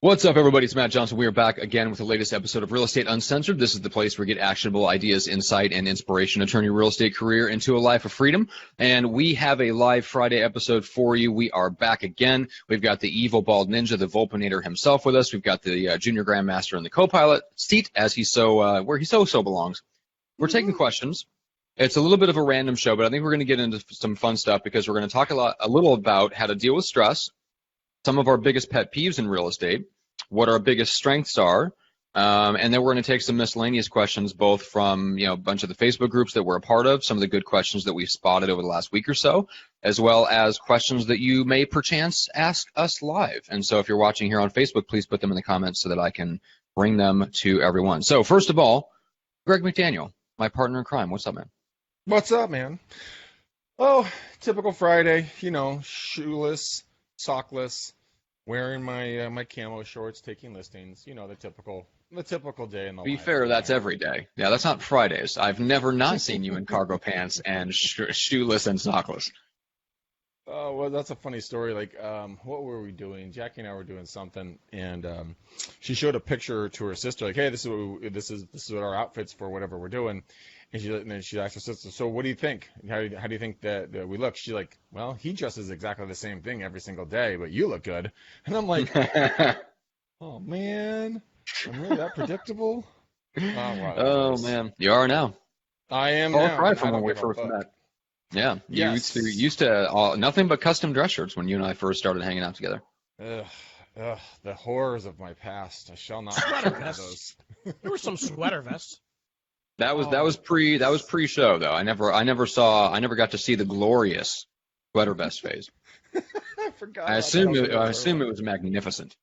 What's up, everybody? It's Matt Johnson. We are back again with the latest episode of Real Estate Uncensored. This is the place where we get actionable ideas, insight, and inspiration to turn your real estate career into a life of freedom. And we have a live Friday episode for you. We are back again. We've got the evil bald ninja, the Volpinator himself with us. We've got the junior grandmaster in the co-pilot seat, as he's where he so belongs. We're taking questions. It's a little bit of a random show, but I think we're going to get into some fun stuff because we're going to talk a little about how to deal with stress, some of our biggest pet peeves in real estate, what our biggest strengths are, and then we're going to take some miscellaneous questions, both from a bunch of the Facebook groups that we're a part of, some of the good questions that we've spotted over the last week or so, as well as questions that you may perchance ask us live. And so if you're watching here on Facebook, please put them in the comments so that I can bring them to everyone. So first of all, Greg Mcdaniel, my partner in crime. What's up, man? What's up, man? Oh, typical Friday, shoeless, sockless, wearing my camo shorts, taking listings, the typical day in the life. Be fair, that's every day. Yeah, that's not Fridays. I've never not seen you in cargo pants and shoeless and sockless. Oh, well, that's a funny story. What were we doing? Jackie and I were doing something, and she showed a picture to her sister, like, "Hey, this is what our outfits for whatever we're doing." And then she asked her sister, "So what do you think? How do you think that we look?" She's like, "Well, he dresses exactly the same thing every single day, but you look good." And I'm like, "Oh man, I'm really that predictable?" Oh man, you are now. I am Far now. cry from when we first met. Yeah, you Yes. used to nothing but custom dress shirts when you and I first started hanging out together. Ugh, the horrors of my past. I shall not Sweater return to vests. those. There were some sweater vests. That was pre-show though. I never got to see the glorious sweater vest phase. I forgot. I assume it was magnificent.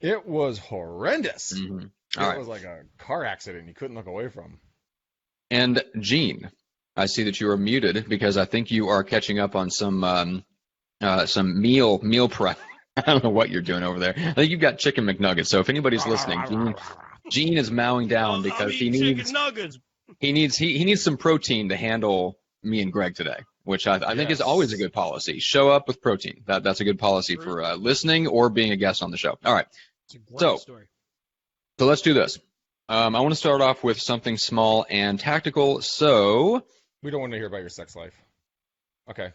It was horrendous. Mm-hmm. It was like a car accident you couldn't look away from. And Gene, I see that you are muted because I think you are catching up on some meal prep. I don't know what you're doing over there. I think you've got chicken McNuggets. So if anybody's listening, Gene is mowing down because he needs some protein to handle me and Greg today, which I think is always a good policy. Show up with protein. That's a good policy for listening or being a guest on the show. All right. It's a great story. So let's do this. I want to start off with something small and tactical. So we don't want to hear about your sex life. Okay.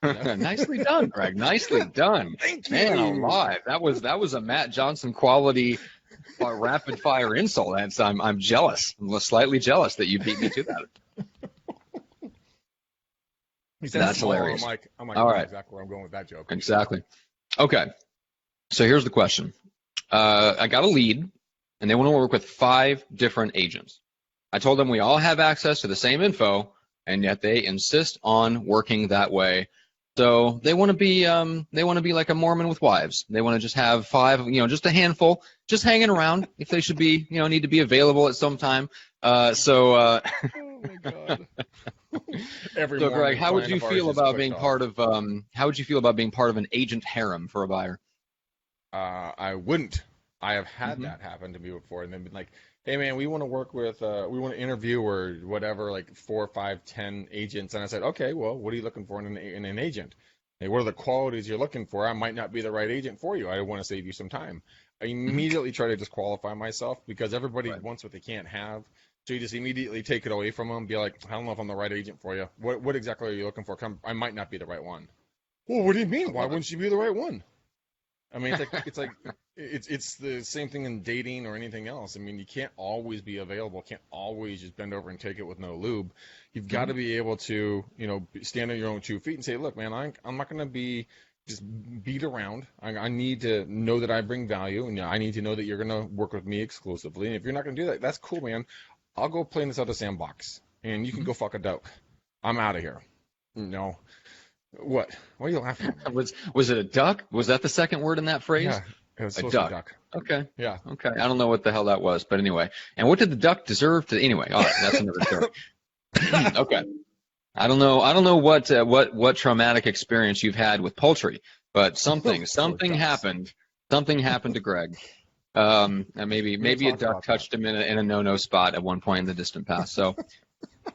Nicely done, Greg. Nicely done. Thank you. Man alive. That was a Matt Johnson quality rapid fire insult. And I'm jealous. I'm slightly jealous that you beat me to that. That's hilarious. I'm like, all right. Exactly where I'm going with that joke. Exactly. Okay. So here's the question. I got a lead, and they want to work with 5 different agents. I told them we all have access to the same info, and yet they insist on working that way. So they want to be like a Mormon with wives. They want to just have 5, just a handful, just hanging around if they should be, need to be available at some time. Oh my God. So Greg, how would you feel about being part of an agent harem for a buyer? I wouldn't. I have had that happen to me before, and they've been like, "Hey man, we want to work with, we want to interview or whatever, like 4, 5, 10 agents." And I said, "Okay, well, what are you looking for in an agent? Hey, what are the qualities you're looking for? I might not be the right agent for you. I want to save you some time." I immediately try to disqualify myself because everybody wants what they can't have. So you just immediately take it away from them, be like, "I don't know if I'm the right agent for you. What exactly are you looking for? I might not be the right one." "Well, what do you mean? Why wouldn't you be the right one?" I mean, it's the same thing in dating or anything else. I mean, you can't always be available. Can't always just bend over and take it with no lube. You've got to be able to, stand on your own 2 feet and say, "Look, man, I'm not going to be just beat around. I need to know that I bring value, and I need to know that you're going to work with me exclusively. And if you're not going to do that, that's cool, man. I'll go play in this other sandbox, and you can go fuck a duck. I'm out of here." No. What? Why are you laughing at me? Was it a duck? Was that the second word in that phrase? Yeah, it was a supposed duck. to be duck. Okay. Yeah. Okay. I don't know what the hell that was, but anyway. And what did the duck deserve to? Anyway, all right, that's another story. Okay. I don't know what traumatic experience you've had with poultry, but something happened. Something happened to Greg. And maybe a duck touched him in a no-no spot at one point in the distant past. So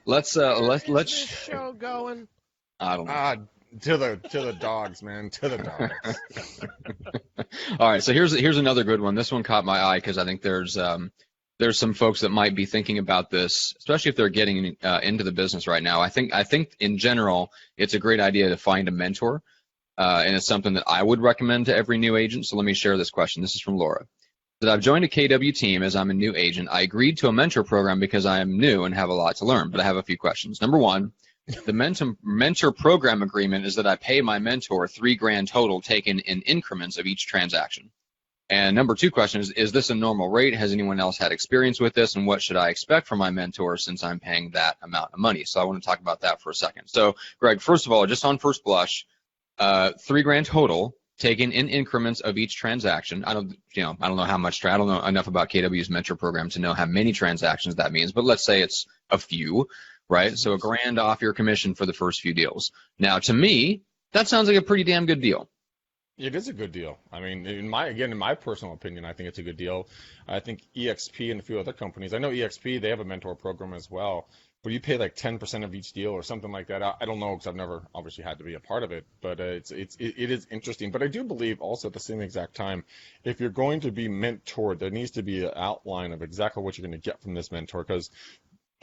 let's Is this show going? I don't know. To the dogs, man. To the dogs. All right, so here's another good one. This one caught my eye because I think there's some folks that might be thinking about this, especially if they're getting into the business right now. I think in general, it's a great idea to find a mentor, and it's something that I would recommend to every new agent. So let me share this question. This is from Laura. That I've joined a KW team as I'm a new agent. I agreed to a mentor program because I am new and have a lot to learn, but I have a few questions. Number one, the mentor program agreement is that I pay my mentor $3,000 total taken in increments of each transaction. And number two question is this a normal rate? Has anyone else had experience with this? And what should I expect from my mentor since I'm paying that amount of money? So I want to talk about that for a second. So Greg, first of all, just on first blush, $3,000 total taken in increments of each transaction. I don't know how much, I don't know enough about KW's mentor program to know how many transactions that means, but let's say it's a few, right? So $1,000 off your commission for the first few deals. Now, to me, that sounds like a pretty damn good deal. It is a good deal. I mean, in my personal opinion, I think it's a good deal. I think EXP and a few other companies, I know EXP, they have a mentor program as well, but you pay like 10% of each deal or something like that. I don't know because I've never obviously had to be a part of it, but it is interesting. But I do believe also at the same exact time, if you're going to be mentored, there needs to be an outline of exactly what you're going to get from this mentor, because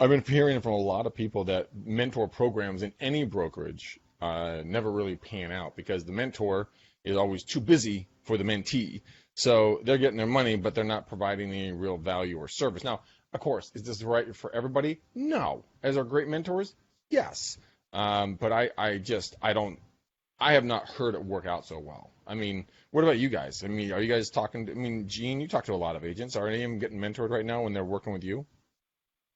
I've been hearing from a lot of people that mentor programs in any brokerage never really pan out because the mentor is always too busy for the mentee. So they're getting their money, but they're not providing any real value or service. Now, of course, is this right for everybody? No. As our great mentors, yes. But I have not heard it work out so well. I mean, what about you guys? I mean, are you guys talking? I mean, Gene, you talk to a lot of agents. Are any of them getting mentored right now when they're working with you?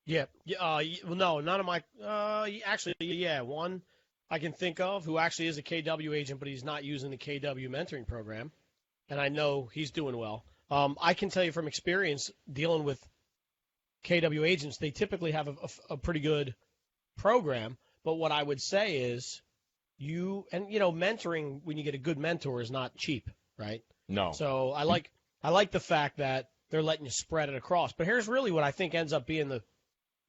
Yeah. Well, no, none of my. Actually, yeah, one I can think of who actually is a KW agent, but he's not using the KW mentoring program, and I know he's doing well. I can tell you from experience dealing with KW agents, they typically have a pretty good program. But what I would say is mentoring when you get a good mentor is not cheap, right? No. So I like the fact that they're letting you spread it across. But here's really what I think ends up being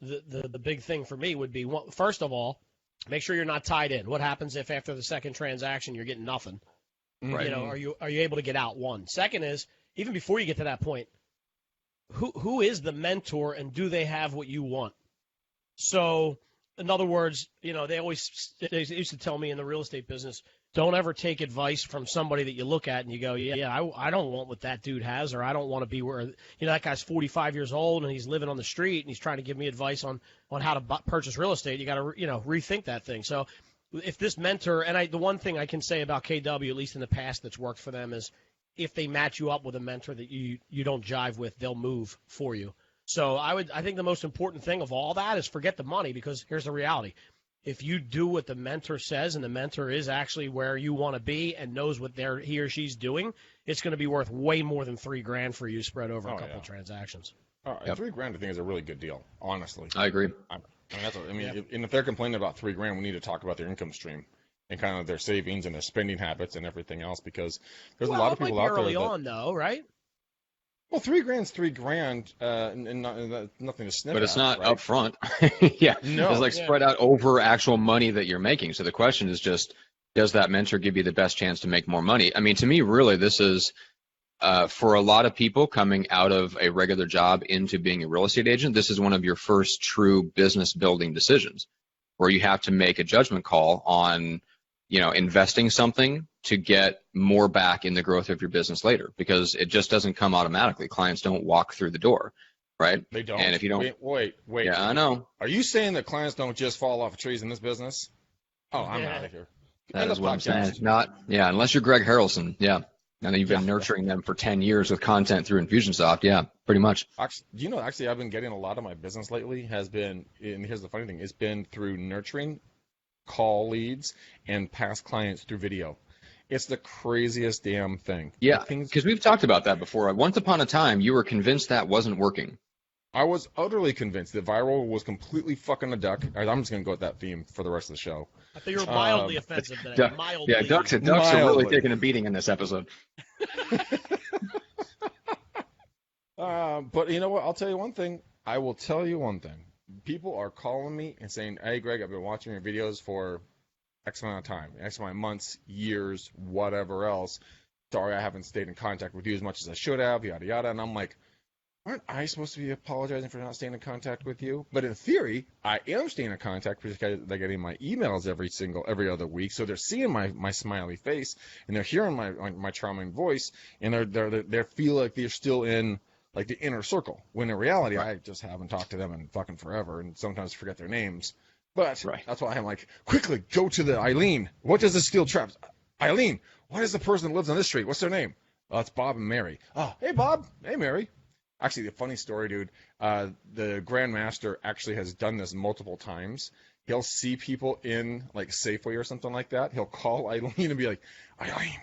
the big thing for me would be, first of all, make sure you're not tied in. What happens if after the second transaction you're getting nothing? Right. Are you able to get out? One. Second is, even before you get to that point, who is the mentor and do they have what you want? So, in other words, they used to tell me in the real estate business, don't ever take advice from somebody that you look at and you go, I don't want what that dude has, or I don't want to be where, that guy's 45 years old and he's living on the street and he's trying to give me advice on how to purchase real estate. You got to, rethink that thing. So if this mentor, and the one thing I can say about KW, at least in the past that's worked for them, is if they match you up with a mentor that you don't jive with, they'll move for you. So I think the most important thing of all that is forget the money, because here's the reality. If you do what the mentor says and the mentor is actually where you want to be and knows what he or she's doing, it's going to be worth way more than $3,000 for you spread over a couple transactions. Yep. $3,000 I think is a really good deal, honestly. I agree. And if they're complaining about $3,000, we need to talk about their income stream and kind of their savings and their spending habits and everything else, because there's a lot of people out there early on, though, right? Well, $3,000 is $3,000, and nothing to sniff at. But it's not right? up front. Yeah. No. It's like spread out over actual money that you're making. So the question is just, does that mentor give you the best chance to make more money? I mean, to me, really, this is for a lot of people coming out of a regular job into being a real estate agent, this is one of your first true business building decisions where you have to make a judgment call on, investing something to get more back in the growth of your business later, because it just doesn't come automatically. Clients don't walk through the door, right? They don't. And if you don't, wait. Yeah, I know. Are you saying that clients don't just fall off trees in this business? Oh, I'm out of here. That is what I'm saying. Unless you're Greg Harrelson, yeah. And you've been nurturing them for 10 years with content through Infusionsoft, yeah, pretty much. Actually, I've been getting a lot of my business lately has been, and here's the funny thing, it's been through nurturing call leads and past clients through video. It's the craziest damn thing. Yeah, because we've talked about that before. Once upon a time, you were convinced that wasn't working. I was utterly convinced that viral was completely fucking a duck. I'm just going to go with that theme for the rest of the show. I thought you were mildly offensive today. Mildly. Yeah, ducks are really taking a beating in this episode. But you know what? I'll tell you one thing. I will tell you one thing. People are calling me and saying, hey, Greg, I've been watching your videos for X amount of time, X amount of months, years, whatever else. Sorry, I haven't stayed in contact with you as much as I should have, yada, yada. And I'm like, aren't I supposed to be apologizing for not staying in contact with you? But in theory, I am staying in contact because they're getting my emails every other week. So they're seeing my smiley face and they're hearing my charming voice, and they feel like they're still in like the inner circle. When in reality, I just haven't talked to them in fucking forever, and sometimes forget their names. But that's why I'm like, quickly go to the Eileen. What does the steel trap? Eileen, what is the person that lives on this street? What's their name? Oh, it's Bob and Mary. Oh, hey Bob. Hey Mary. Actually, the funny story, dude, the Grandmaster actually has done this multiple times. He'll see people in, like, Safeway or something like that. He'll call Eileen and be like, Eileen,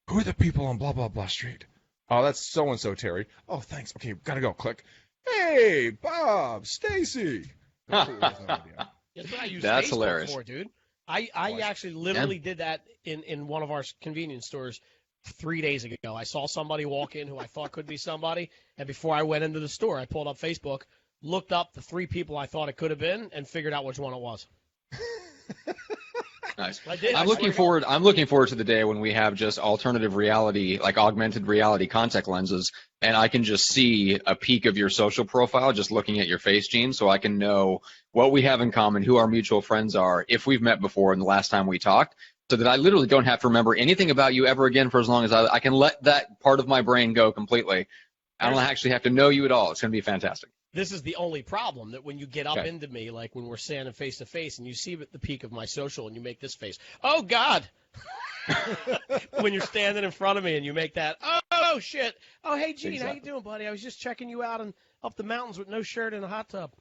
who are the people on blah, blah, blah street? Oh, that's so-and-so, Terry. Oh, thanks. Okay, gotta go. Click. Hey, Bob, Stacy. That's what I use That's Facebook hilarious. for, dude. I actually literally did that in one of our convenience stores 3 days ago. I saw somebody walk in who I thought could be somebody, and before I went into the store, I pulled up Facebook, looked up the 3 people I thought it could have been, and figured out which one it was. Nice. I did. I'm looking forward to the day when we have just alternative reality, like augmented reality contact lenses, and I can just see a peek of your social profile just looking at your face, Gene, so I can know what we have in common, who our mutual friends are, if we've met before and the last time we talked, so that I literally don't have to remember anything about you ever again for as long as I can let that part of my brain go completely. I don't actually have to know you at all. It's going to be fantastic. This is the only problem, that when you get up into me, like when we're standing face to face and you see the peak of my social and you make this face, oh God, when you're standing in front of me and you make that, oh shit, oh hey Gene, how you doing, buddy? I was just checking you out and up the mountains with no shirt and a hot tub.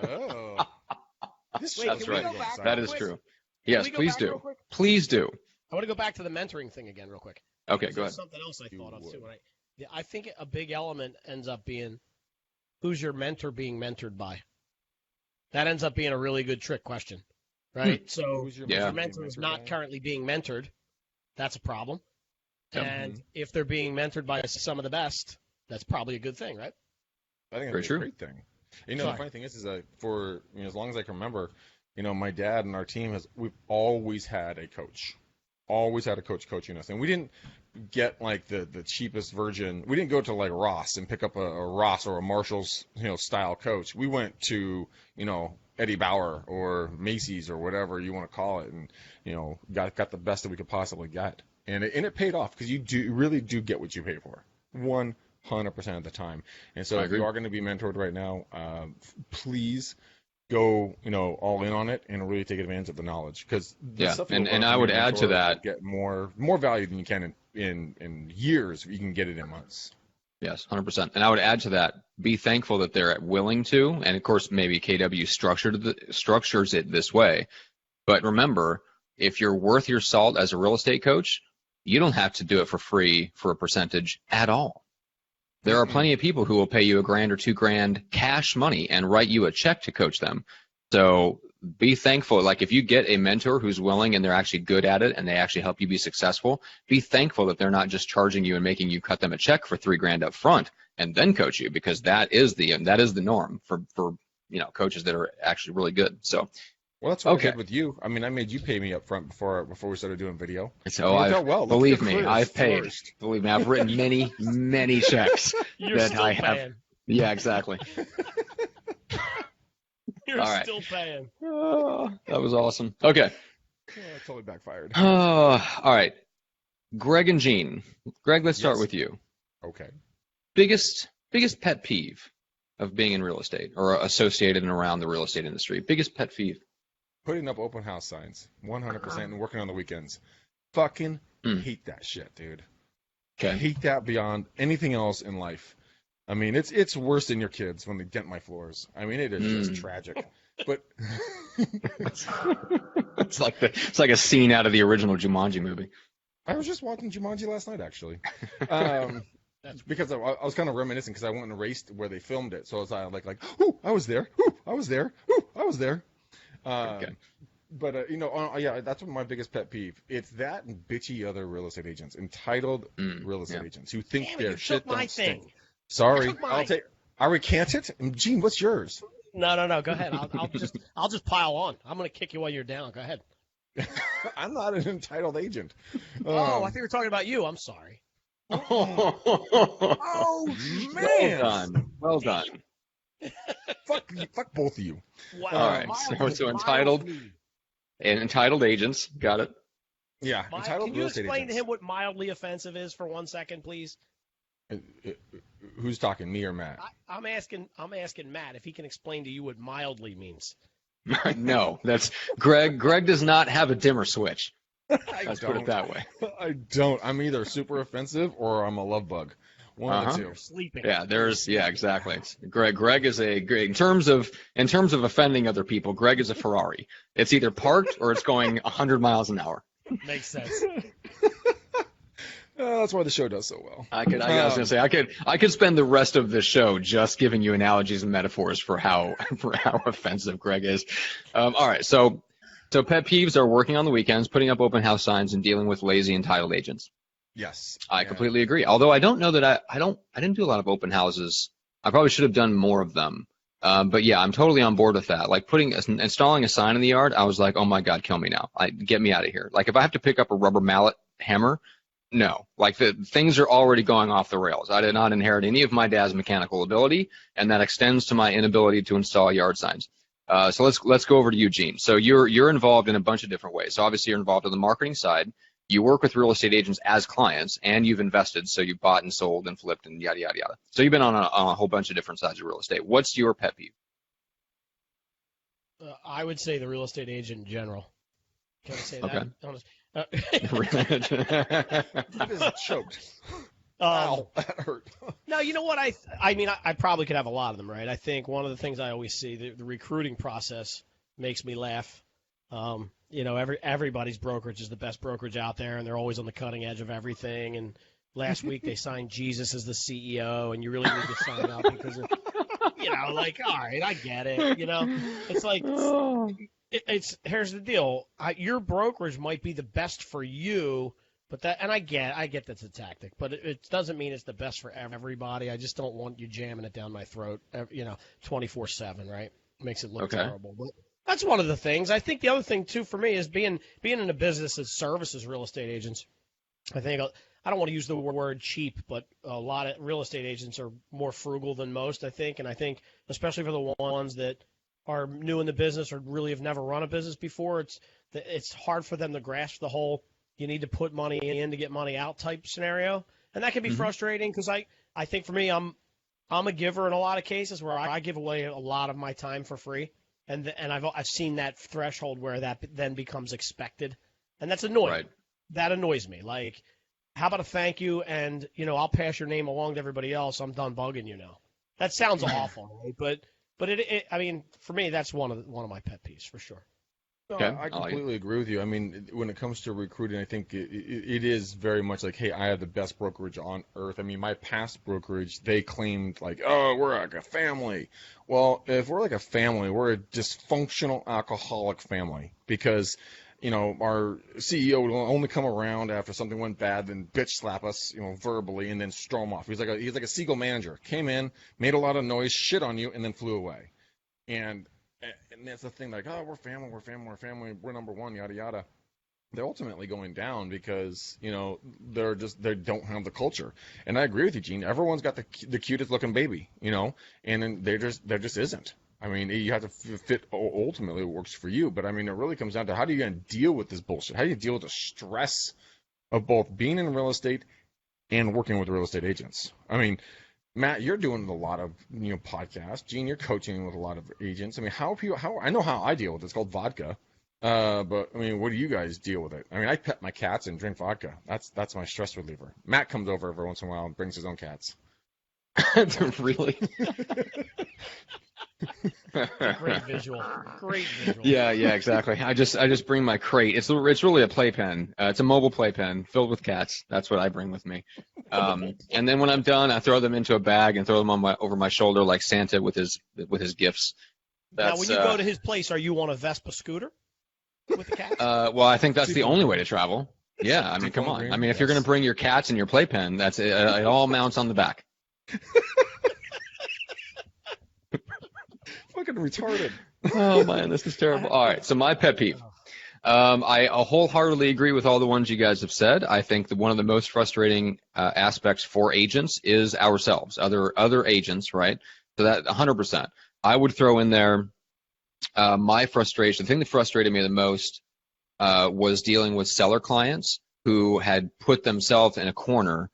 Oh, that's right. That is true. Yes, please do. Please do. I want to go back to the mentoring thing again real quick. Okay, go ahead. Something else I thought of too. I think a big element ends up being, who's your mentor being mentored by? That ends up being a really good trick question, right? So if your mentor is not currently being mentored, that's a problem. Yep. And if they're being mentored by some of the best, that's probably a good thing, right? I think that's a great thing. You know, the funny thing is that for as long as I can remember, my dad and our team we've always had a coach. Always had a coach coaching us. And we didn't get like the cheapest version. We didn't go to like Ross and pick up a Ross or a Marshall's, style coach. We went to, Eddie Bauer or Macy's or whatever you want to call it, and, got the best that we could possibly get. And it paid off, because you really do get what you pay for. 100% of the time. And so if you are going to be mentored right now, please go, all in on it and really take advantage of the knowledge, because and I would add to that, get more value than you can in years. You can get it in months. Yes, 100%. And I would add to that, be thankful that they're willing to, and of course maybe KW structures it this way. But remember, if you're worth your salt as a real estate coach, you don't have to do it for free for a percentage at all. There are plenty of people who will pay you $1,000 or $2,000 cash money and write you a check to coach them. So be thankful. Like, if you get a mentor who's willing and they're actually good at it and they actually help you be successful, be thankful that they're not just charging you and making you cut them a check for $3,000 up front and then coach you, because that is the norm for coaches that are actually really good. So. Well, that's what I did with you. I mean, I made you pay me up front before we started doing video. So believe me, I've paid. Believe me, I've written many, many checks that I have. Paying. Yeah, exactly. You're still paying. Oh, that was awesome. Okay. Oh, it totally backfired. All right. Greg and Gene. Greg, let's start with you. Okay. Biggest pet peeve of being in real estate or associated and around the real estate industry. Biggest pet peeve. Putting up open house signs, 100%, and working on the weekends. Fucking hate that shit, dude. Okay. I hate that beyond anything else in life. I mean, it's worse than your kids when they dent my floors. I mean, it is just tragic. But it's like a scene out of the original Jumanji movie. I was just watching Jumanji last night, actually. Because I was kind of reminiscing, because I went and raced where they filmed it. So I was like, ooh, I was there. Ooh, I was there. Ooh, I was there. But that's my biggest pet peeve. It's that and bitchy other real estate agents, entitled real estate agents who think their shit don't stink. Sorry, I recant it. Gene, what's yours? No. Go ahead. I'll just pile on. I'm gonna kick you while you're down. Go ahead. I'm not an entitled agent. I think we're talking about you. I'm sorry. Oh man! Well done. Well done. Fuck both of you. Wow. All right. So entitled and entitled agents. Got it. Yeah, entitled Can you real estate explain to agents. him what mildly offensive is for 1 second, please? Who's talking, me or Matt? I'm asking Matt if he can explain to you what mildly means. No, that's Greg. Greg does not have a dimmer switch. Let's put it that way. I don't. I'm either super offensive or I'm a love bug. One of the two. You're sleeping. Yeah, exactly. Greg is in terms of offending other people, Greg is a Ferrari. It's either parked or it's going 100 miles an hour. Makes sense. That's why the show does so well. I was gonna say I could spend the rest of the show just giving you analogies and metaphors for how offensive Greg is. All right, so pet peeves are working on the weekends, putting up open house signs, and dealing with lazy entitled agents. Yes, I completely agree. Although I don't know that I didn't do a lot of open houses. I probably should have done more of them. But yeah, I'm totally on board with that. Like installing a sign in the yard, I was like, oh my God, kill me now. Get me out of here. Like if I have to pick up a rubber mallet hammer, no. Like the things are already going off the rails. I did not inherit any of my dad's mechanical ability, and that extends to my inability to install yard signs. So let's go over to you, Gene. So you're involved in a bunch of different ways. So obviously you're involved on the marketing side. You work with real estate agents as clients, and you've invested. So you bought and sold and flipped and yada, yada, yada. So you've been on a whole bunch of different sides of real estate. What's your pet peeve? I would say the real estate agent in general. Can I say that? That is choked. Ow, that hurt. No, you know what? I mean, I probably could have a lot of them, right? I think one of the things I always see, the recruiting process makes me laugh. Everybody's brokerage is the best brokerage out there, and they're always on the cutting edge of everything. And last week they signed Jesus as the CEO, and you really need to sign up because of, all right, I get it. It's like here's the deal. Your brokerage might be the best for you, but I get that's a tactic, but it doesn't mean it's the best for everybody. I just don't want you jamming it down my throat, 24/7, right? Makes it look terrible. But that's one of the things. I think the other thing too for me is being in a business that services real estate agents. I think I don't want to use the word cheap, but a lot of real estate agents are more frugal than most, I think, and I think especially for the ones that are new in the business or really have never run a business before, it's hard for them to grasp the whole you need to put money in to get money out type scenario, and that can be frustrating because I think for me I'm a giver in a lot of cases where I give away a lot of my time for free, and I've seen that threshold where that then becomes expected, and that's annoying. Right. That annoys me. Like, how about a thank you and I'll pass your name along to everybody else. I'm done bugging you now. That sounds awful, right? But I mean, for me, that's one of my pet peeves for sure. No, I completely agree with you. I mean, when it comes to recruiting, I think it is very much like, hey, I have the best brokerage on earth. I mean, my past brokerage, they claimed like, oh, we're like a family. Well, if we're like a family, we're a dysfunctional alcoholic family because, our CEO would only come around after something went bad, then bitch slap us, verbally, and then storm off. He's like a seagull manager. Came in, made a lot of noise, shit on you, and then flew away. And that's the thing, like, oh, we're family, we're number one, yada yada. They're ultimately going down because they don't have the culture. And I agree with you, Gene. Everyone's got the cutest looking baby, and there just isn't. I mean, you have to fit ultimately what works for you. But I mean, it really comes down to how do you going to deal with this bullshit? How do you deal with the stress of both being in real estate and working with real estate agents? I mean, Matt, you're doing a lot of podcasts. Gene, you're coaching with a lot of agents. I mean, how I know how I deal with it. It's called vodka. But I mean, what do you guys deal with it? I mean, I pet my cats and drink vodka. That's my stress reliever. Matt comes over every once in a while and brings his own cats. Really? Great visual. Yeah, exactly. I just bring my crate. It's really a playpen. It's a mobile playpen filled with cats. That's what I bring with me. And then when I'm done, I throw them into a bag and throw them over my shoulder like Santa with his gifts. Now, when you go to his place, are you on a Vespa scooter with the cats? Well, I think that's the only way to travel. Yeah, I mean, come on. I mean, if you're going to bring your cats and your playpen, that's it. It all mounts on the back. Fucking retarded. Oh man, this is terrible. All right, so my pet peeve. I wholeheartedly agree with all the ones you guys have said. I think that one of the most frustrating aspects for agents is ourselves, other agents, right? So that 100%. I would throw in there my frustration. The thing that frustrated me the most was dealing with seller clients who had put themselves in a corner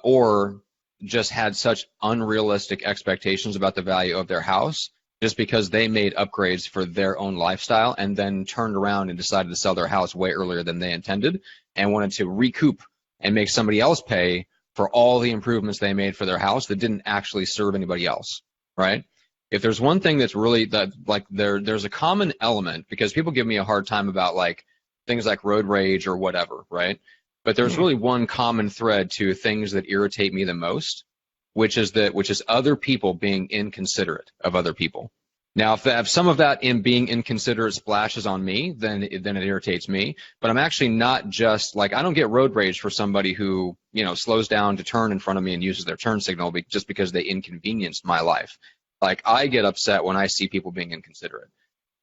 or just had such unrealistic expectations about the value of their house just because they made upgrades for their own lifestyle and then turned around and decided to sell their house way earlier than they intended and wanted to recoup and make somebody else pay for all the improvements they made for their house that didn't actually serve anybody else, right? If there's one thing that's really that like there's a common element, because people give me a hard time about like things like road rage or whatever, right? But there's really one common thread to things that irritate me the most, which is other people being inconsiderate of other people. Now, if some of that in being inconsiderate splashes on me, then it irritates me. But I'm actually not just like, I don't get road rage for somebody who, slows down to turn in front of me and uses their turn signal just because they inconvenienced my life. Like, I get upset when I see people being inconsiderate.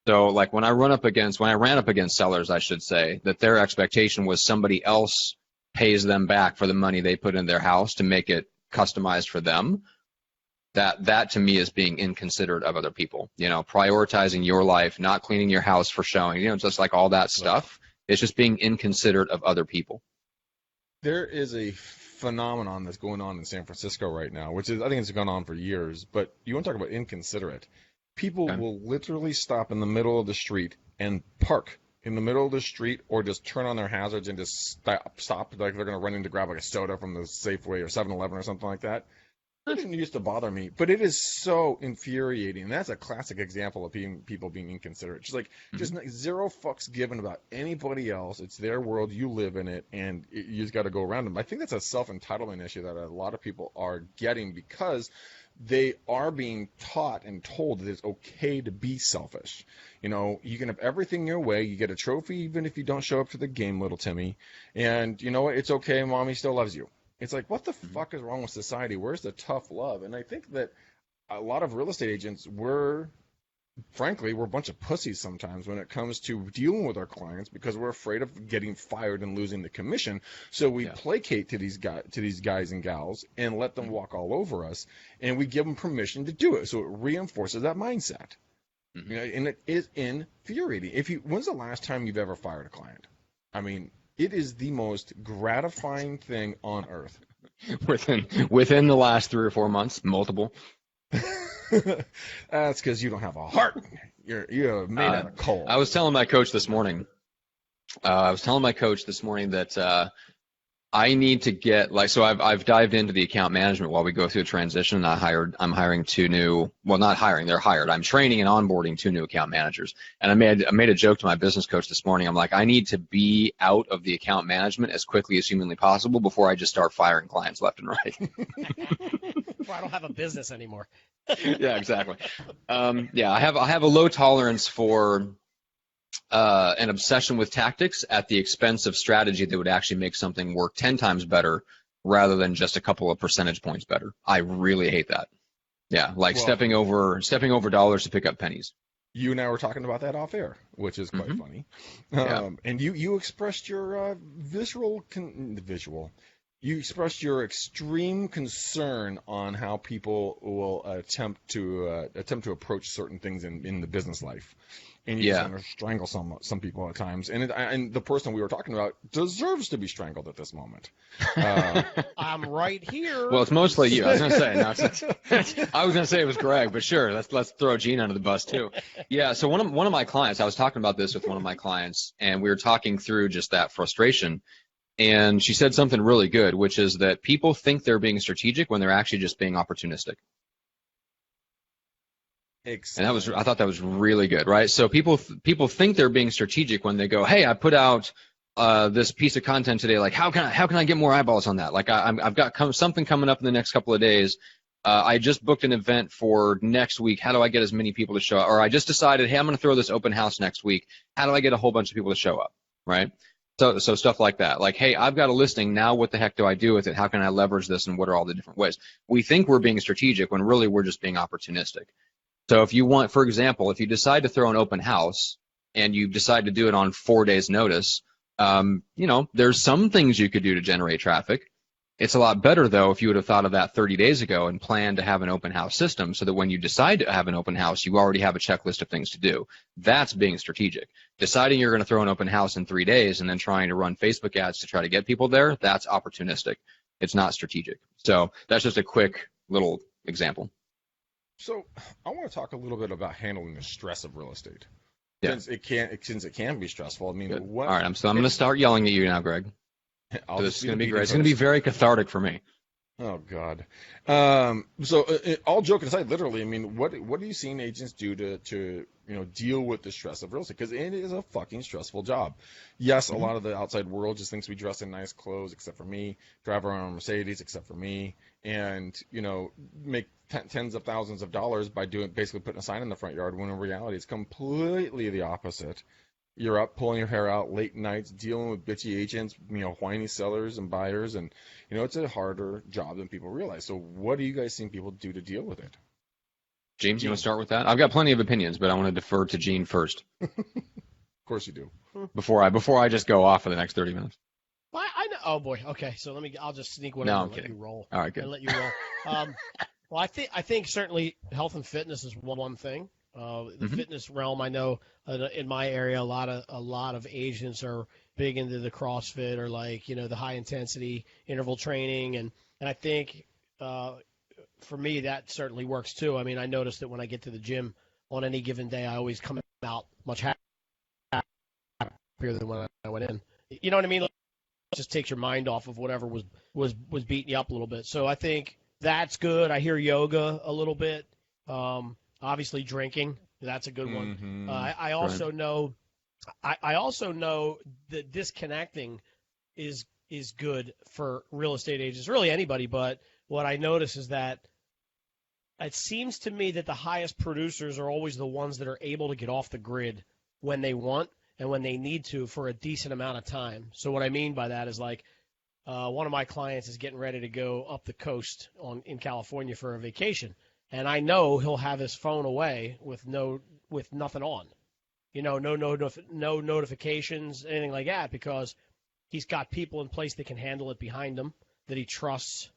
So like when I ran up against sellers, I should say, that their expectation was somebody else pays them back for the money they put in their house to make it customized for them. That to me is being inconsiderate of other people, prioritizing your life, not cleaning your house for showing, just like all that stuff. It's just being inconsiderate of other people. There is a phenomenon that's going on in San Francisco right now, which is, I think it's gone on for years, but you want to talk about inconsiderate. People will literally stop in the middle of the street and park in the middle of the street or just turn on their hazards and just stop like they're going to run in to grab like a soda from the Safeway or 7-Eleven or something like that. It didn't used to bother me, but it is so infuriating. And that's a classic example of people being inconsiderate. Just like, just zero fucks given about anybody else. It's their world, you live in it, and you just got to go around them. I think that's a self-entitlement issue that a lot of people are getting because they are being taught and told that it's okay to be selfish. You can have everything your way. You get a trophy even if you don't show up to the game, little Timmy. And you know what? It's okay. Mommy still loves you. It's like, what the fuck is wrong with society? Where's the tough love? And I think that a lot of real estate agents frankly, we're a bunch of pussies sometimes when it comes to dealing with our clients because we're afraid of getting fired and losing the commission. So we placate to these guys and gals and let them walk all over us, and we give them permission to do it. So it reinforces that mindset. And it is infuriating. When's the last time you've ever fired a client? I mean, it is the most gratifying thing on earth. Within the last 3 or 4 months, multiple. That's because you don't have a heart. You're made out of coal. I was telling my coach this morning. That I need to get so I've dived into the account management while we go through the transition. I'm hiring 2 new. Well, not hiring. They're hired. I'm training and onboarding 2 new account managers. And I made a joke to my business coach this morning. I'm like, I need to be out of the account management as quickly as humanly possible before I just start firing clients left and right. I don't have a business anymore. Yeah, exactly. I have a low tolerance for an obsession with tactics at the expense of strategy that would actually make something work 10 times better rather than just a couple of percentage points better. I really hate that. Yeah, stepping over dollars to pick up pennies. You and I were talking about that off air, which is quite funny. And you expressed your You expressed your extreme concern on how people will attempt to approach certain things in the business life, and you just want to strangle some people at times. And the person we were talking about deserves to be strangled at this moment. I'm right here. Well, it's mostly you. I was gonna say it was Greg, but sure, let's throw Gene under the bus too. Yeah. So one of my clients, I was talking about this with one of my clients, and we were talking through just that frustration. And she said something really good, which is that people think they're being strategic when they're actually just being opportunistic. And I thought that was really good, right? So people think they're being strategic when they go, hey, I put out this piece of content today. Like, how can I get more eyeballs on that? Like, I've got something coming up in the next couple of days. I just booked an event for next week. How do I get as many people to show up? Or I just decided, hey, I'm going to throw this open house next week. How do I get a whole bunch of people to show up, right? So stuff like that. Like, hey, I've got a listing. Now what the heck do I do with it? How can I leverage this, and what are all the different ways? We think we're being strategic when really we're just being opportunistic. So if you want, for example, if you decide to throw an open house and you decide to do it on 4 days notice, there's some things you could do to generate traffic. It's a lot better, though, if you would have thought of that 30 days ago and planned to have an open house system so that when you decide to have an open house, you already have a checklist of things to do. That's being strategic. Deciding you're going to throw an open house in 3 days and then trying to run Facebook ads to try to get people there, that's opportunistic. It's not strategic. So that's just a quick little example. So I want to talk a little bit about handling the stress of real estate. Yeah. Since it can be stressful. I mean, Good. All right, I'm going to start yelling at you now, Greg. This is going to be great. It's going to be very cathartic for me. Oh God. All joking aside, literally, I mean, what are you seeing agents do to deal with the stress of real estate? Because it is a fucking stressful job. Yes, a lot of the outside world just thinks we dress in nice clothes, except for me. Drive around a Mercedes, except for me, and make tens of thousands of dollars by basically putting a sign in the front yard. When in reality, it's completely the opposite. You're up pulling your hair out late nights, dealing with bitchy agents, whiny sellers and buyers, and it's a harder job than people realize. So what do you guys think people do to deal with it? Gene, you want to start with that? I've got plenty of opinions, but I want to defer to Gene first. Of course you do. Before I just go off for the next 30 minutes. I know. Oh boy. Okay. So I'll just sneak one in and let you roll. All right, good. And let you roll. Well, I think certainly health and fitness is one thing. The fitness realm, I know in my area, a lot of agents are big into the CrossFit or the high intensity interval training, and I think for me that certainly works too. I mean, I noticed that when I get to the gym on any given day, I always come out much happier than when I went in. You know what I mean? It just takes your mind off of whatever was beating you up a little bit. So I think that's good. I hear yoga a little bit. Obviously, drinking, that's a good one. I also know that disconnecting is good for real estate agents, really anybody. But what I notice is that it seems to me that the highest producers are always the ones that are able to get off the grid when they want and when they need to for a decent amount of time. So what I mean by that is one of my clients is getting ready to go up the coast in California for a vacation. And I know he'll have his phone away with nothing on, no notifications, anything like that, because he's got people in place that can handle it behind him that he trusts,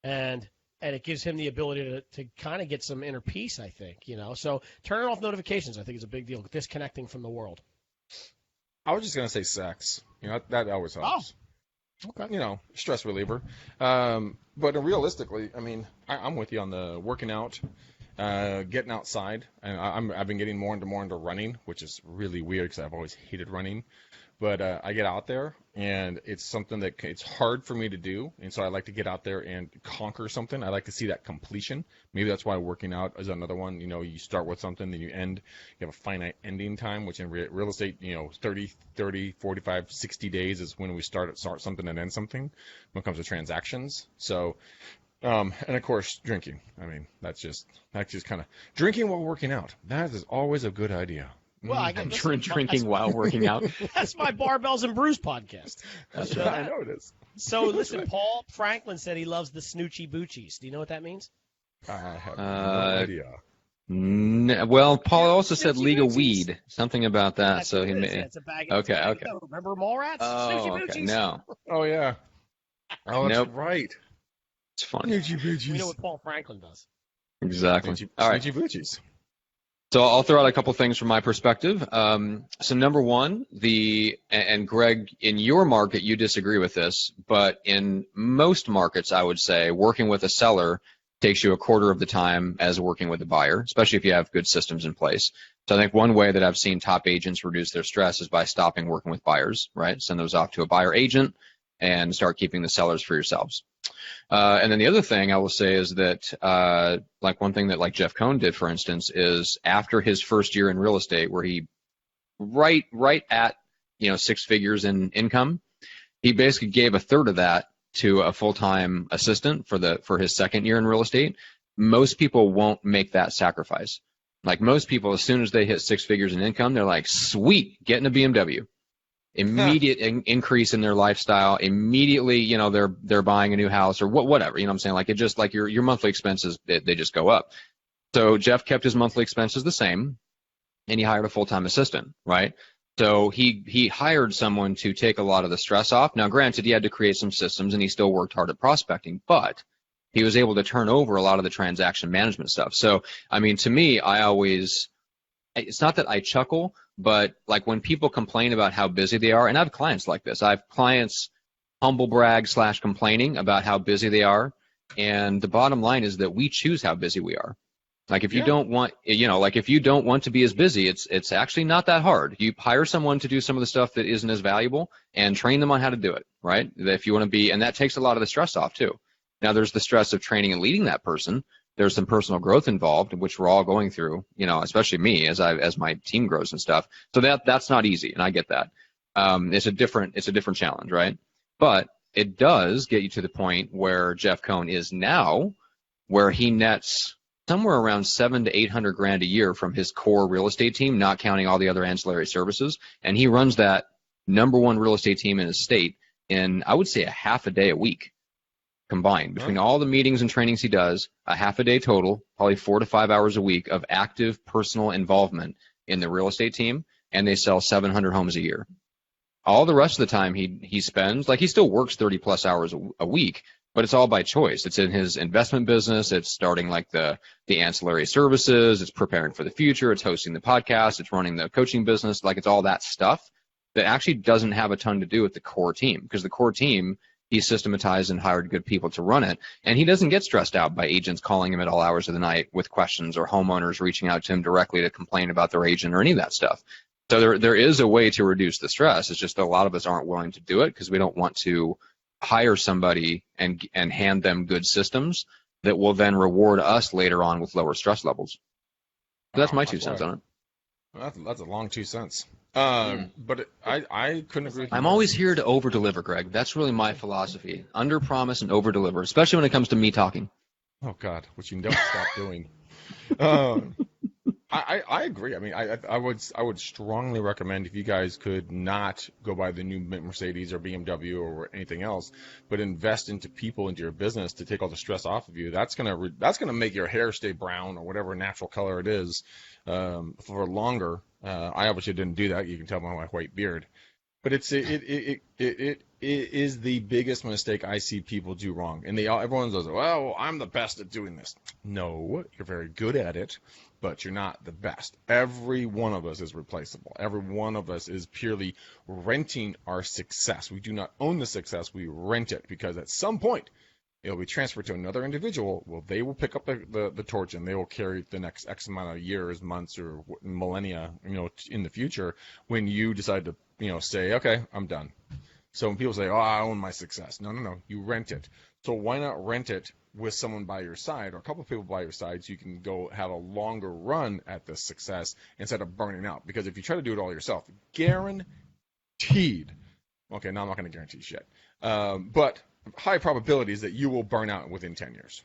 and it gives him the ability to kind of get some inner peace, I think, So turning off notifications, I think, is a big deal. Disconnecting from the world. I was just gonna say sex. That always helps. Oh. Okay. Stress reliever. But realistically, I mean, I'm with you on the working out, getting outside. And I've been getting more into running, which is really weird because I've always hated running. But I get out there, and it's something that it's hard for me to do. And so I like to get out there and conquer something. I like to see that completion. Maybe that's why working out is another one. You start with something, then you end. You have a finite ending time, which in real estate, 30, 45, 60 days is when we start something and end something when it comes to transactions. So, and of course, drinking. I mean, that's just kind of drinking while working out. That is always a good idea. Well, I'm drinking while working out. That's my Barbells and Brews podcast. That's right. I know it is. So listen, Paul Franklin said he loves the Snoochie Boochies. Do you know what that means? I have no idea. Well, Paul also said legal weed, something about that. That's so he may. It's a bag. Okay. Remember Mallrats? Oh, okay. No. Oh yeah. Oh, that's right. It's funny. We know what Paul Franklin does. Exactly. All right. Boochies. So I'll throw out a couple things from my perspective. So number one, and Greg, in your market, you disagree with this, but in most markets, I would say working with a seller takes you a quarter of the time as working with a buyer, especially if you have good systems in place. So I think one way that I've seen top agents reduce their stress is by stopping working with buyers, right? Send those off to a buyer agent and start keeping the sellers for yourselves. And then the other thing I will say is that, one thing that Jeff Cohn did, for instance, is after his first year in real estate, where he right at 6 figures in income, he basically gave a third of that to a full-time assistant for his second year in real estate. Most people won't make that sacrifice. Most people, as soon as they hit 6 figures in income, they're like, sweet, getting a BMW. Immediate increase in their lifestyle. Immediately, they're buying a new house or whatever. You know what I'm saying? It just your monthly expenses, they just go up. So Jeff kept his monthly expenses the same. and he hired a full-time assistant, right? So he hired someone to take a lot of the stress off. Now, granted, he had to create some systems, and he still worked hard at prospecting, but he was able to turn over a lot of the transaction management stuff. So, I mean, to me, it's not that I chuckle, but like when people complain about how busy they are, and I have clients like this. I have clients humble brag / complaining about how busy they are, and the bottom line is that we choose how busy we are. Like if you don't want, if you don't want to be as busy, it's actually not that hard. You hire someone to do some of the stuff that isn't as valuable and train them on how to do it, right? If you want to be, and that takes a lot of the stress off too. Now there's the stress of training and leading that person. There's some personal growth involved, which we're all going through, especially me as my team grows and stuff. So that's not easy, and I get that. It's a different challenge, right? But it does get you to the point where Jeff Cohn is now, where he nets somewhere around $700,000 to $800,000 a year from his core real estate team, not counting all the other ancillary services. And he runs that number one real estate team in his state in, I would say, a half a day a week combined between all the meetings and trainings he does, a half a day total, probably 4 to 5 hours a week of active personal involvement in the real estate team. And they sell 700 homes a year. All the rest of the time he spends, like he still works 30 plus hours a week, but it's all by choice. It's in his investment business. It's starting like the ancillary services. It's preparing for the future. It's hosting the podcast. It's running the coaching business. Like it's all that stuff that actually doesn't have a ton to do with the core team, because the core team, he systematized and hired good people to run it. And he doesn't get stressed out by agents calling him at all hours of the night with questions, or homeowners reaching out to him directly to complain about their agent or any of that stuff. So there is a way to reduce the stress. It's just that a lot of us aren't willing to do it because we don't want to hire somebody and hand them good systems that will then reward us later on with lower stress levels. So that's my 2 cents on it. That's a long 2 cents. But I couldn't agree with you. I'm always here to over-deliver, Greg. That's really my philosophy. Under-promise and over-deliver, especially when it comes to me talking. Oh, God, which you don't stop doing. I agree. I mean, I would strongly recommend, if you guys could not go buy the new Mercedes or BMW or anything else, but invest into people, into your business to take all the stress off of you. That's gonna make your hair stay brown or whatever natural color it is for longer. I obviously didn't do that. You can tell by my white beard. But it is the biggest mistake I see people do wrong. And everyone goes, well, I'm the best at doing this. No, you're very good at it, but you're not the best. Every one of us is replaceable. Every one of us is purely renting our success. We do not own the success. We rent it, because at some point it'll be transferred to another individual. Well, they will pick up the torch, and they will carry the next X amount of years, months, or millennia, in the future, when you decide to, say, okay, I'm done. So when people say, oh, I own my success. No. You rent it. So why not rent it with someone by your side, or a couple of people by your side, so you can go have a longer run at this success instead of burning out? Because if you try to do it all yourself, guaranteed, okay, now I'm not going to guarantee shit, but high probabilities that you will burn out within 10 years.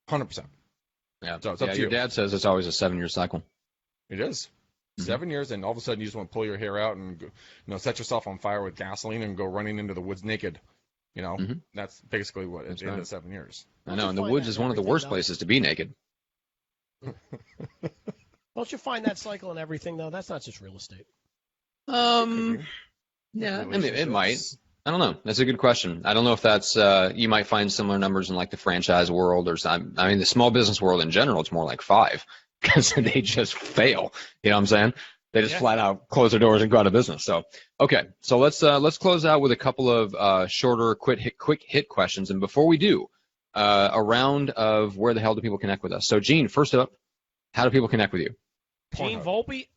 100%. Yeah, so it's up to your you. dad says it's always a 7-year cycle. It is. 7 years, and all of a sudden you just want to pull your hair out and go, set yourself on fire with gasoline and go running into the woods naked. That's basically what it's in the 7 years. I know, and the woods is one of the worst places to be naked. Don't you find that cycle in everything, though? That's not just real estate. Yeah, I mean, it might. I don't know. That's a good question. I don't know if that's you might find similar numbers in like the franchise world or something. I mean, the small business world in general, it's more like 5 because they just fail. You know what I'm saying? They just flat out close their doors and go out of business. So, okay. So let's close out with a couple of shorter, quick hit questions. And before we do, a round of where the hell do people connect with us? So, Gene, first up, how do people connect with you? GeneVolpe.com.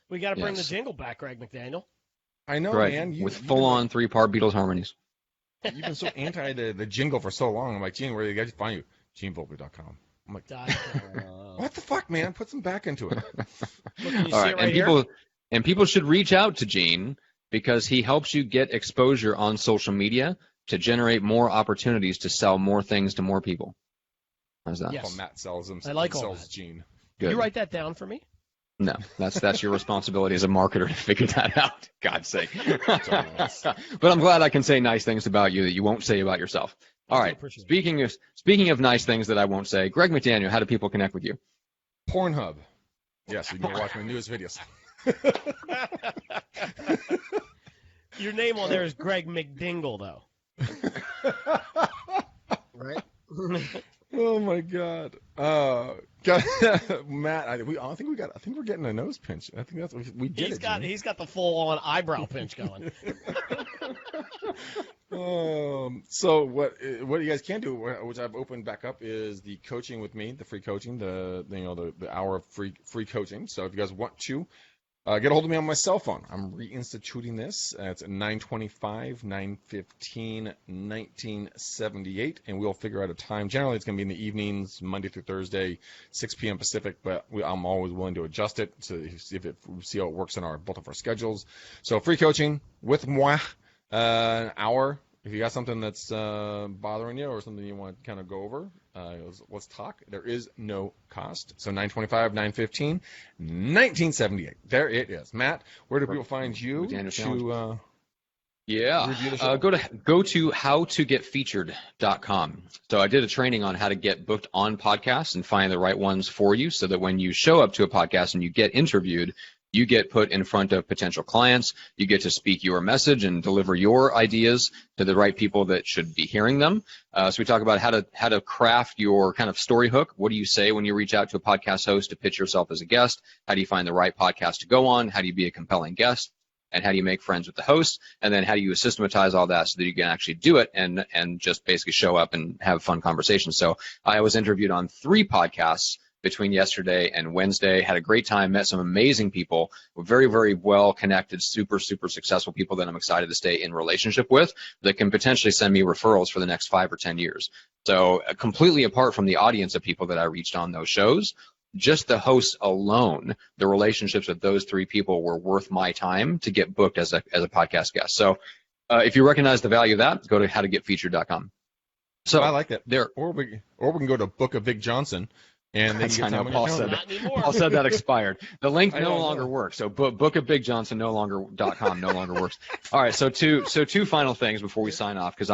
We got to bring the jingle back, Greg McDaniel. I know, right. man. With full-on 3-part Beatles harmonies. You've been so anti the jingle for so long. I'm like, Gene, where do you guys find you? GeneVolpe.com. I'm like, what the fuck, man? Put some back into it. Look, all right, and people should reach out to Gene because he helps you get exposure on social media to generate more opportunities to sell more things to more people. How's that? Yes. Well, Matt sells them. I like all sells that. Gene. Good. You write that down for me? No, that's your responsibility as a marketer to figure that out. God's sake. But I'm glad I can say nice things about you that you won't say about yourself. All right. Speaking of nice things that I won't say, Greg McDaniel, how do people connect with you? Pornhub. Yes, you can watch my newest videos. Your name on there is Greg Mcdingle, though. Right? Oh my God. Matt, I think we're getting a nose pinch. I think that's we did He's it. got Jimmy. he's got the full on eyebrow pinch going. So what you guys can do, which I've opened back up, is the coaching with me, the free coaching, the hour of free coaching. So if you guys want to get a hold of me on my cell phone, I'm reinstituting this. It's 925-915-1978, and we'll figure out a time. Generally, it's going to be in the evenings, Monday through Thursday, 6 p.m. Pacific, but I'm always willing to adjust it to see how it works in both of our schedules. So free coaching with moi, an hour. If you got something that's bothering you or something you want to kind of go over, let's talk. There is no cost. So 925-915-1978. There it is. Matt, where do people find you to review the show? Go to howtogetfeatured.com. So I did a training on how to get booked on podcasts and find the right ones for you so that when you show up to a podcast and you get interviewed, you get put in front of potential clients. You get to speak your message and deliver your ideas to the right people that should be hearing them. So we talk about how to craft your kind of story hook. What do you say when you reach out to a podcast host to pitch yourself as a guest? How do you find the right podcast to go on? How do you be a compelling guest? And how do you make friends with the host? And then how do you systematize all that so that you can actually do it and just basically show up and have fun conversations? So I was interviewed on 3 podcasts between yesterday and Wednesday, had a great time, met some amazing people, very, very well connected, super, super successful people that I'm excited to stay in relationship with that can potentially send me referrals for the next 5 or 10 years. So completely apart from the audience of people that I reached on those shows, just the hosts alone, the relationships with those 3 people were worth my time to get booked as a podcast guest. So if you recognize the value of that, go to howtogetfeatured.com. So I like that. There. Or we can go to Book of Vic Johnson. And then I know Paul said that. Paul said that expired. The link no longer works. So bookofbigjohnson no longer works. All right. So two final things before we sign off, because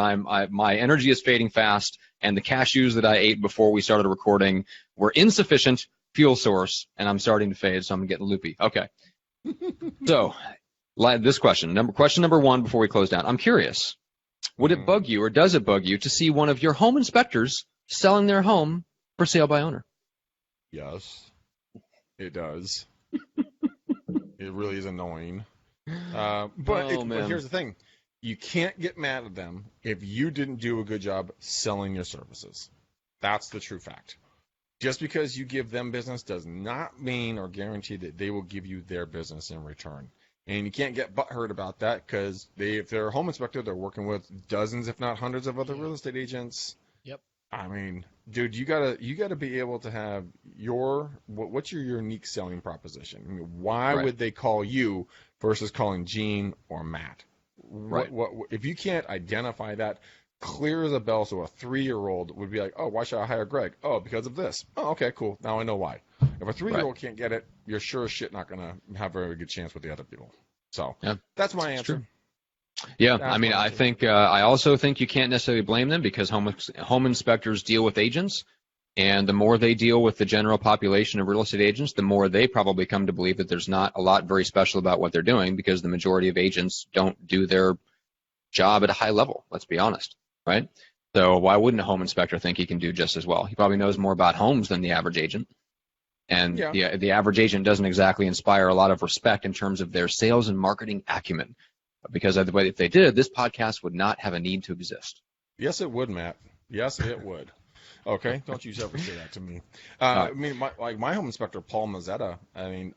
my energy is fading fast, and the cashews that I ate before we started recording were insufficient fuel source, and I'm starting to fade, so I'm getting loopy. Okay. So this question number 1 before we close down. I'm curious. Would it bug you, or does it bug you, to see one of your home inspectors selling their home for sale by owner? Yes, it does. It really is annoying. But here's the thing. You can't get mad at them if you didn't do a good job selling your services. That's the true fact. Just because you give them business does not mean or guarantee that they will give you their business in return. And you can't get butthurt about that, because if they're a home inspector, they're working with dozens, if not hundreds, of other real estate agents. Yep. I mean, dude, you gotta be able to have what's your unique selling proposition? I mean, why would they call you versus calling Gene or Matt? What if you can't identify that clear as a bell? So a 3-year-old would be like, oh, why should I hire Greg? Oh, because of this. Oh, okay, cool. Now I know why. If a 3-year-old can't get it, you're sure as shit not gonna have a very good chance with the other people. So that's my answer. True. Yeah, I mean, I also think you can't necessarily blame them, because home inspectors deal with agents, and the more they deal with the general population of real estate agents, the more they probably come to believe that there's not a lot very special about what they're doing, because the majority of agents don't do their job at a high level. Let's be honest, right? So why wouldn't a home inspector think he can do just as well? He probably knows more about homes than the average agent. And the average agent doesn't exactly inspire a lot of respect in terms of their sales and marketing acumen. Because if they did, this podcast would not have a need to exist. Yes, it would, Matt. Yes, it would. Okay, don't you ever say that to me. I mean, my home inspector, Paul Mazzetta. I mean,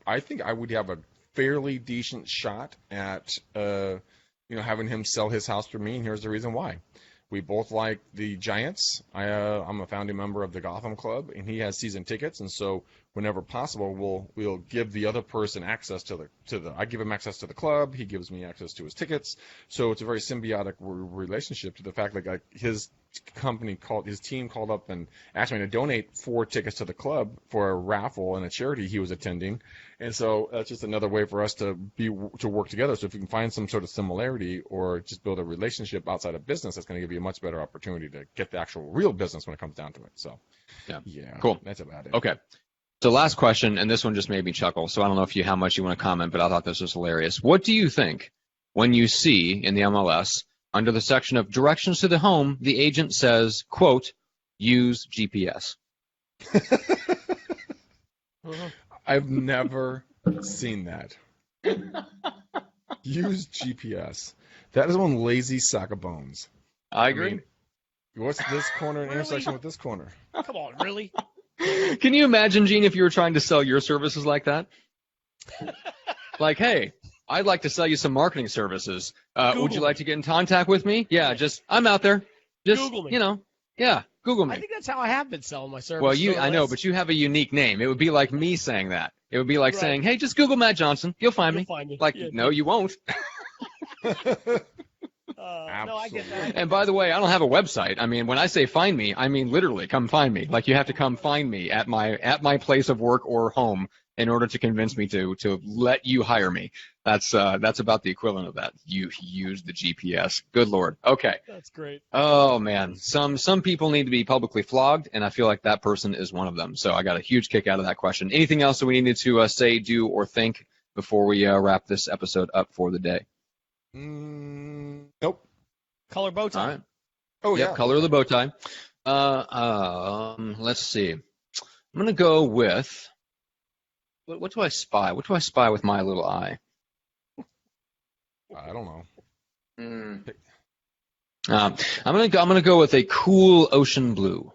I think I would have a fairly decent shot at having him sell his house for me, and here's the reason why. We both like the Giants. I'm a founding member of the Gotham Club, and he has season tickets, and so whenever possible, we'll give the other person access to the. I give him access to the club. He gives me access to his tickets. So it's a very symbiotic relationship, to the fact that his team called up and asked me to donate 4 tickets to the club for a raffle and a charity he was attending. And so that's just another way for us to work together. So if you can find some sort of similarity or just build a relationship outside of business, that's going to give you a much better opportunity to get the actual real business when it comes down to it. So, yeah. Cool. That's about it. Okay. So last question, and this one just made me chuckle, so I don't know how much you want to comment, but I thought this was hilarious. What do you think when you see in the MLS, under the section of directions to the home, the agent says, quote, use GPS? I've never seen that. Use GPS. That is one lazy sack of bones. I agree. mean, what's this corner intersection with this corner? Come on, really? Can you imagine, Gene, if you were trying to sell your services like that? Like, hey, I'd like to sell you some marketing services. Would you like to get in contact with me? Yeah, I'm out there. Just, Google me. Google me. I think that's how I have been selling my services. Well, I know, but you have a unique name. It would be like me saying that. It would be like saying, hey, just Google Matt Johnson. You'll find me. Like, yeah, no, you won't. No, I get that. And by the way, I don't have a website. I mean, when I say find me, I mean literally come find me. Like, you have to come find me at my place of work or home in order to convince me to let you hire me. That's about the equivalent of that. You use the GPS. Good Lord. Okay. That's great. Oh man, some people need to be publicly flogged, and I feel like that person is one of them. So I got a huge kick out of that question. Anything else that we needed to say, do, or think before we wrap this episode up for the day? Nope. Color bow tie. All right. Oh, yep, yeah. Color of the bow tie. Let's see. I'm gonna go with what do I spy? What do I spy with my little eye? I don't know. I'm gonna go with a cool ocean blue.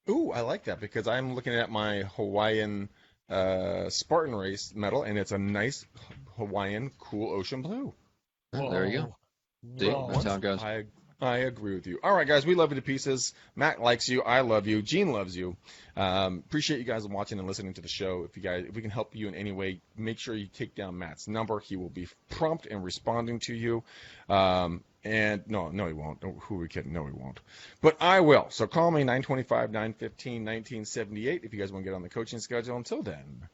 Ooh, I like that because I'm looking at my Hawaiian Spartan race medal, and it's a nice Hawaiian cool ocean blue. Oh, there you go. See, that's how it goes. I agree with you. All right, guys, we love you to pieces. Matt likes you. I love you. Gene loves you. Appreciate you guys watching and listening to the show. If we can help you in any way, make sure you take down Matt's number. He will be prompt in responding to you. And no, he won't. Who are we kidding? No, he won't. But I will. So call me 925-915-1978 if you guys want to get on the coaching schedule. Until then,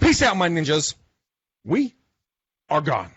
peace out, my ninjas. We are gone.